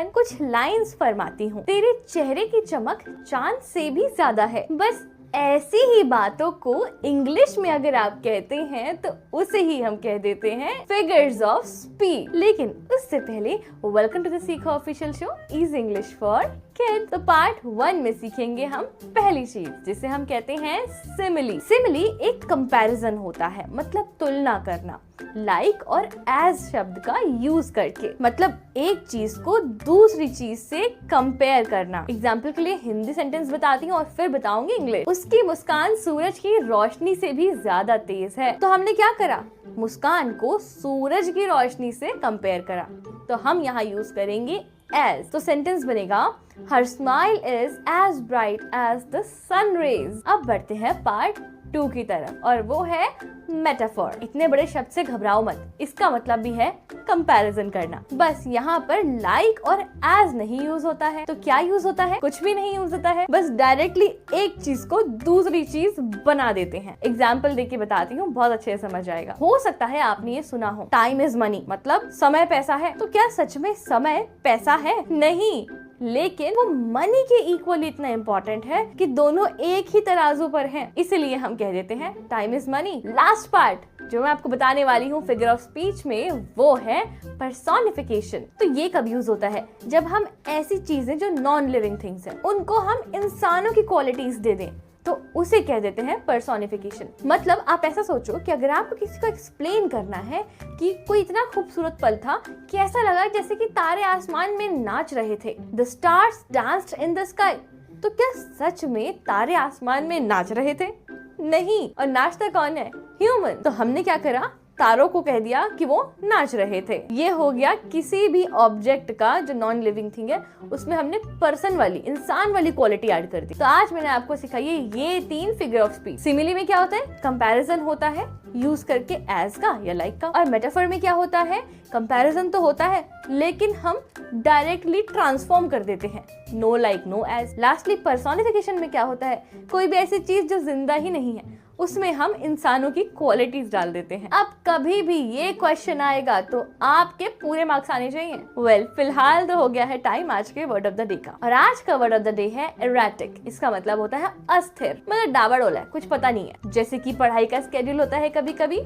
मुस्कान कुछ लाइंस फरमाती हूँ, तेरे चेहरे की चमक चांद से भी ज्यादा है। बस ऐसी ही बातों को इंग्लिश में अगर आप कहते हैं तो उसे ही हम कह देते हैं फिगर्स ऑफ स्पीच। लेकिन उससे पहले वेलकम टू द सीखो official show is English for kids. तो पार्ट 1 में सीखेंगे हम पहली चीज जिसे हम कहते हैं सिमिली। सिमिली एक कंपैरिजन होता है, मतलब तुलना करना, लाइक और एज शब्द का यूज करके, मतलब एक चीज को दूसरी चीज से कंपेयर करना। एग्जाम्पल के लिए हिंदी सेंटेंस बताती हूँ और फिर बताऊंगी इंग्लिश। उसकी मुस्कान सूरज की रोशनी से भी ज्यादा तेज है। तो हमने क्या करा, मुस्कान को सूरज की रोशनी से कंपेयर करा, तो हम यहाँ यूज करेंगे as। तो सेंटेंस बनेगा her smile is as bright as the sun rays। अब बढ़ते हैं पार्ट 2 की तरफ और वो है मेटाफोर। इतने बड़े शब्द से घबराओ मत, इसका मतलब भी है कंपैरिजन करना। बस यहाँ पर लाइक और एज नहीं यूज होता है, तो क्या यूज होता है? कुछ भी नहीं यूज होता है, बस डायरेक्टली एक चीज को दूसरी चीज बना देते हैं। एग्जाम्पल देके बताती हूँ, बहुत अच्छे से समझ आएगा। हो सकता है आपने ये सुना हो, टाइम इज मनी, मतलब समय पैसा है। तो क्या सच में समय पैसा है? नहीं, लेकिन वो मनी के इक्वल इतना इम्पोर्टेंट है कि दोनों एक ही तराजू पर हैं, इसलिए हम कह देते हैं time is money. Last part जो मैं आपको बताने वाली हूँ फिगर ऑफ स्पीच में, वो है पर्सोनिफिकेशन। तो ये कब यूज होता है? जब हम ऐसी चीजें जो नॉन लिविंग थिंग्स हैं उनको हम इंसानों की क्वालिटीज दे दें, तो उसे कह देते हैं पर्सोनिफिकेशन। मतलब आप ऐसा सोचो कि अगर आपको किसी को एक्सप्लेन करना है कि कोई इतना खूबसूरत पल था कि ऐसा लगा जैसे कि तारे आसमान में नाच रहे थे, the stars danced in the sky. तो क्या सच में तारे आसमान में नाच रहे थे? नहीं। और नाचता कौन है? ह्यूमन। तो हमने क्या करा, तारों को कह दिया कि वो नाच रहे थे। ये हो गया किसी भी ऑब्जेक्ट का जो नॉन लिविंग थिंग है उसमें हमने पर्सन वाली, इंसान वाली क्वालिटी ऐड कर दी। तो आज मैंने आपको सिखाई है ये 3 फिगर ऑफ स्पीच। सिमिली में क्या होता है? कंपैरिजन होता है यूज करके एज का या लाइक का। और मेटाफर में क्या होता है? कंपैरिजन तो होता है लेकिन हम डायरेक्टली ट्रांसफॉर्म कर देते हैं, no like no age. Lastly personification में क्या होता है? कोई भी ऐसी चीज जो जिंदा ही नहीं है उसमें हम इंसानों की क्वालिटीज डाल देते हैं। अब कभी भी ये क्वेश्चन आएगा तो आपके पूरे मार्क्स आने चाहिए। फिलहाल तो हो गया है टाइम आज के वर्ड ऑफ द डे का, और आज का वर्ड ऑफ द डे है एरेटिक। इसका मतलब होता है अस्थिर, मतलब डावाडोल है, कुछ पता नहीं है। जैसे कि पढ़ाई का स्केड्यूल होता है कभी कभी,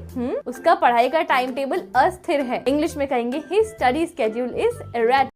उसका पढ़ाई का टाइम टेबल अस्थिर है। इंग्लिश में कहेंगे his study schedule is erratic.